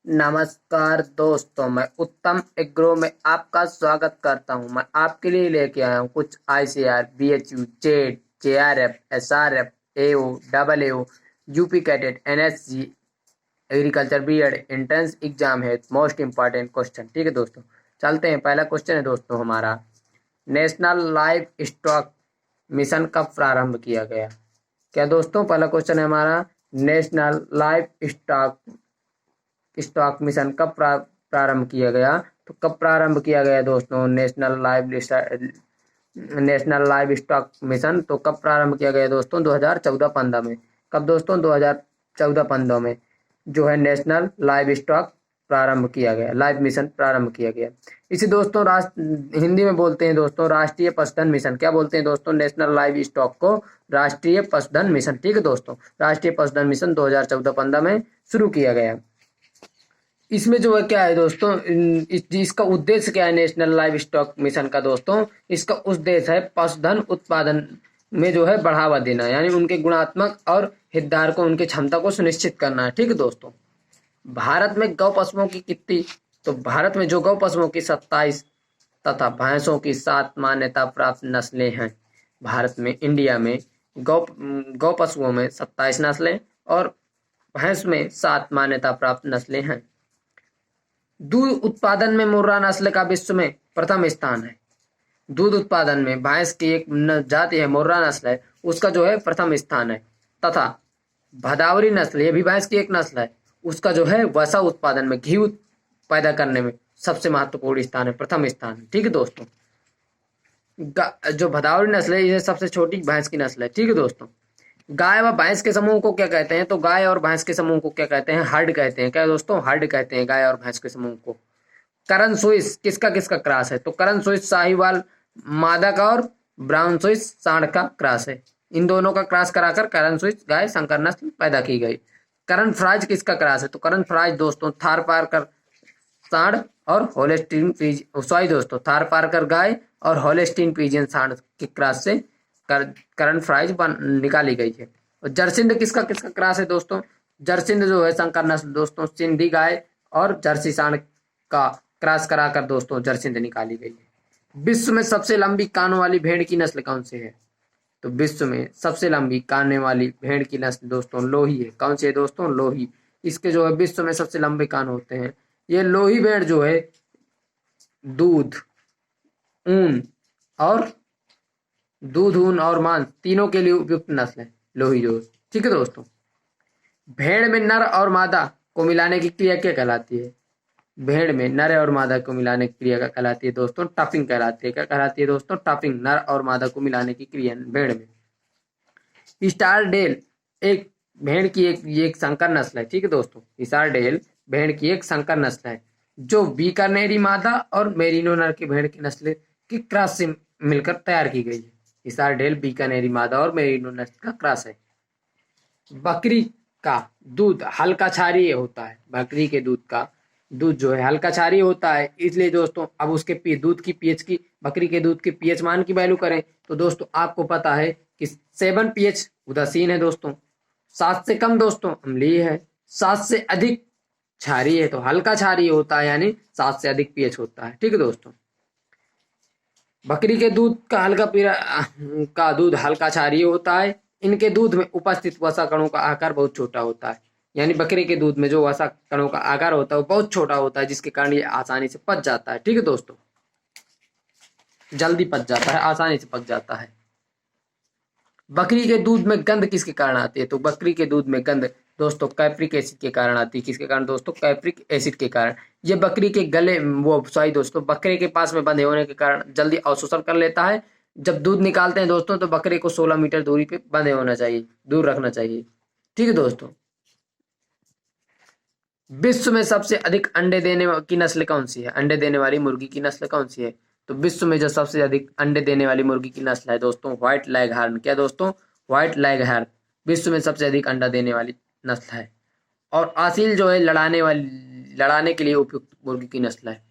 नमस्कार दोस्तों, मैं उत्तम एग्रो में आपका स्वागत करता हूं। मैं आपके लिए लेके आया हूं कुछ ICR, BHU, Z, JRF, SRF, AO, double AO, UP cadet, NSG, agriculture BEd entrance exam है। मोस्ट इंपॉर्टेंट क्वेश्चन, ठीक है दोस्तों। चलते हैं। पहला क्वेश्चन है दोस्तों हमारा, नेशनल लाइव स्टॉक मिशन कब प्रारंभ किया गया? क्या दोस्तों, पहला क्वेश्चन है हमारा, नेशनल लाइव स्टॉक मिशन कब प्रारंभ किया गया? तो कब प्रारंभ किया गया दोस्तों नेशनल लाइव स्टॉक मिशन? तो कब प्रारंभ किया गया दोस्तों? 2014-15 में। कब दोस्तों? 2014-15 में जो है नेशनल लाइव स्टॉक प्रारंभ किया गया, लाइव मिशन प्रारंभ किया गया। इसे दोस्तों हिंदी में बोलते हैं दोस्तों राष्ट्रीय पशुधन मिशन। क्या बोलते हैं दोस्तों? नेशनल लाइव स्टॉक को राष्ट्रीय पशुधन मिशन, ठीक है दोस्तों। राष्ट्रीय पशुधन मिशन 2014-15 में शुरू किया गया। इसमें जो है क्या है दोस्तों, इसका उद्देश्य क्या है नेशनल लाइव स्टॉक मिशन का दोस्तों? इसका उद्देश्य है पशुधन उत्पादन में जो है बढ़ावा देना, यानी उनके गुणात्मक और हितधारकों उनकी क्षमता को सुनिश्चित करना है, ठीक है दोस्तों। भारत में गौ पशुओं की कितनी? तो भारत में जो गौ पशुओं की 27 तथा भैंसों की 7 मान्यता प्राप्त नस्लें हैं। भारत में, इंडिया में गौ गौ पशुओं में 27 नस्लें और भैंस में 7 मान्यता प्राप्त नस्लें हैं। दूध उत्पादन में मुर्रा नस्ल का विश्व में प्रथम स्थान है। दूध उत्पादन में भैंस की एक जाति है, मुर्रा नस्ल है, उसका जो है प्रथम स्थान है। तथा भदावरी नस्ल, ये भी भैंस की एक नस्ल है, उसका जो है वसा उत्पादन में, घी पैदा करने में सबसे महत्वपूर्ण स्थान है, प्रथम स्थान है, ठीक है दोस्तों। जो भदावरी नस्ल है, ये सबसे छोटी भैंस की नस्ल है, ठीक है दोस्तों। गाय व भैंस के समूह को क्या कहते हैं? तो गाय और भैंस के समूह को क्या कहते हैं? हर्ड कहते हैं। क्या दोस्तों? हर्ड कहते हैं गाय और भैंस के समूह को। करन स्विस किसका किसका क्रॉस है? तो करन स्विस साहिवाल मादा का और ब्राउन स्विस सांड का क्रॉस है। इन दोनों का क्रॉस कराकर करन स्विस गाय संकर नस्ल पैदा की गई। करन फ्राइज किसका क्रॉस है? तो करन फ्राइज दोस्तों थार पारकर सांड और होलेस्टीन पीज सॉरी दोस्तों, थार पारकर गाय और होलेस्टीन पीजियन सांड के क्रॉस से करन फ्राइज निकाली गई है। और जरसिंध किसका किसका क्रॉस है दोस्तों? जरसिंध जो है संकर नस्ल दोस्तों, सिंधी गाय और जर्सी सांड का क्रॉस कराकर दोस्तों जरसिंध निकाली गई है। विश्व में सबसे लंबी कानों वाली भेड़ की नस्ल कौन सी है? तो विश्व में सबसे लंबी कानने वाली भेड़ की नस्ल दोस्तों लोही है। कौन सी है दोस्तों? लोही। इसके जो है विश्व में सबसे लंबे कान होते हैं। ये लोही भेड़ जो है दूध, ऊन और मांस तीनों के लिए उपयुक्त नस्ल है लोही जो, ठीक है दोस्तों। भेड़ में नर और मादा को मिलाने की क्रिया क्या कहलाती है? भेड़ में नर और मादा को मिलाने की क्रिया क्या कहलाती है दोस्तों? टफिंग कहलाती है। क्या कहलाती है दोस्तों? टफिंग। नर और मादा को मिलाने की क्रिया भेड़ में। स्टारडेल एक भेड़ की एक संकर नस्ल है, ठीक है दोस्तों। स्टारडेल भेड़ की एक संकर नस्ल है जो बीकानेरी मादा और मेरिनो नर की भेड़ की नस्ल की क्रॉस से मिलकर तैयार की गई है। स्टारडेल बीकानेरी मादा और मेरिनो नस्ल का क्रॉस है। बकरी का दूध हल्का क्षारीय होता है। बकरी के दूध का दूध जो है हल्का क्षारीय होता है, इसलिए दोस्तों अब उसके दूध की पीएच की, बकरी के दूध के पीएच मान की वैल्यू करें तो दोस्तों आपको पता है कि 7 पीएच उदासीन है दोस्तों। 7 से कम दोस्तों अम्लीय है। 7 से अधिक क्षारीय है तो हल्का क्षारीय होता है, यानी 7 से अधिक पीएच होता है, ठीक है दोस्तों। बकरी के दूध का दूध हल्का क्षारीय होता है। इनके दूध में उपस्थित वसा कणों का आकार बहुत छोटा होता है, यानी बकरी के दूध में जो वसा कणों का आकार होता है वो बहुत छोटा होता है, जिसके कारण ये आसानी से पच जाता है, ठीक है दोस्तों। जल्दी पच जाता है, आसानी से पच जाता है। बकरी के दूध में गंध किसके कारण आती है? तो बकरी के दूध में गंध दोस्तों कैप्रिक एसिड के कारण आती है। किसके कारण दोस्तों? कैप्रिक एसिड के कारण। ये बकरी के गले दोस्तों बकरे के पास में बंधे होने के कारण जल्दी अवशोषण कर लेता है। जब दूध निकालते हैं दोस्तों तो बकरे को 16 मीटर दूरी पे बंधे होना चाहिए, दूर रखना चाहिए, ठीक है दोस्तों। विश्व में सबसे अधिक अंडे देने की नस्ल कौन सी है? अंडे देने वाली मुर्गी की नस्ल कौन सी है? तो विश्व में जो सबसे अधिक अंडे देने वाली मुर्गी की नस्ल है दोस्तों व्हाइट लेग हार्न। क्या दोस्तों? व्हाइट लेग हार्न विश्व में सबसे अधिक अंडा देने वाली नस्ल है। और असील जो है लड़ाने के लिए उपयुक्त मुर्गी की नस्ल है।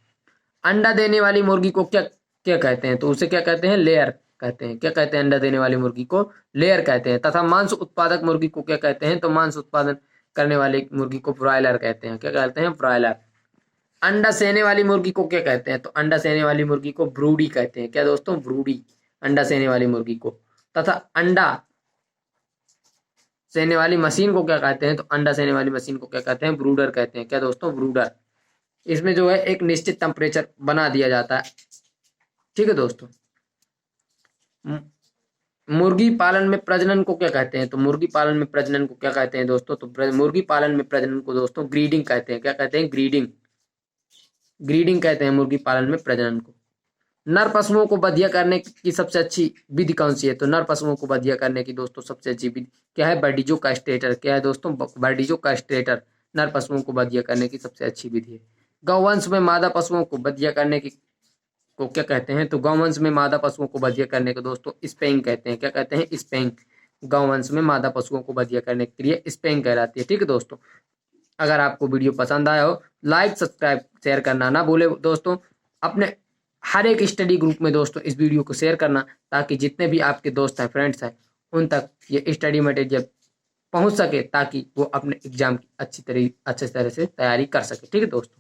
अंडा देने वाली मुर्गी को क्या क्या कहते हैं? तो उसे क्या कहते हैं? लेयर कहते हैं। क्या कहते हैं? अंडा देने वाली मुर्गी को लेयर कहते हैं। तथा मांस उत्पादक मुर्गी को क्या कहते हैं? तो मांस उत्पादन करने वाली मुर्गी को ब्रॉयलर कहते हैं। क्या कहते हैं? ब्रॉयलर। अंडा सेने वाली मुर्गी को क्या कहते हैं? तो अंडा सेने वाली मुर्गी को ब्रूडी कहते हैं। क्या दोस्तों? ब्रूडी, अंडा सेने वाली मुर्गी को। तथा अंडा सेने वाली मशीन को क्या कहते हैं? तो अंडा सेने वाली मशीन को क्या कहते हैं? ब्रूडर कहते हैं। क्या दोस्तों? ब्रूडर। इसमें जो है एक निश्चित टेम्परेचर बना दिया जाता है। ठीक है दोस्तों। मुर्गी पालन में प्रजनन को क्या कहते हैं? तो मुर्गी पालन में प्रजनन को क्या कहते हैं दोस्तों? तो मुर्गी पालन में प्रजनन को दोस्तों ग्रीडिंग कहते हैं। क्या कहते हैं? ग्रीडिंग। ग्रीडिंग कहते हैं मुर्गी पालन में प्रजनन को। नर पशुओं को बधिया करने की सबसे अच्छी विधि कौन सी है? तो नर पशुओं को बधिया करने की दोस्तों सबसे अच्छी विधि क्या है? बर्डीजो कास्ट्रेटर। क्या है दोस्तों? बर्डीजो कास्ट्रेटर नर पशुओं को बधिया करने की सबसे अच्छी विधि है। गौवंश में मादा पशुओं को बधिया करने की को क्या कहते हैं? तो गौवंश में मादा पशुओं को बधिया करने को दोस्तों स्पेइंग कहते हैं। क्या कहते हैं? स्पेइंग। गौवंश में मादा पशुओं को बधिया करने के लिए स्पेइंग कहलाती है। ठीक है दोस्तों। अगर आपको वीडियो पसंद आया हो, लाइक सब्सक्राइब शेयर करना ना भूले दोस्तों। अपने हर एक स्टडी ग्रुप में दोस्तों इस वीडियो को शेयर करना, ताकि जितने भी आपके दोस्त हैं, फ्रेंड्स हैं, उन तक ये स्टडी मटेरियल पहुंच सके, ताकि वो अपने एग्जाम की अच्छी तरह से तैयारी कर सके। ठीक है दोस्तों।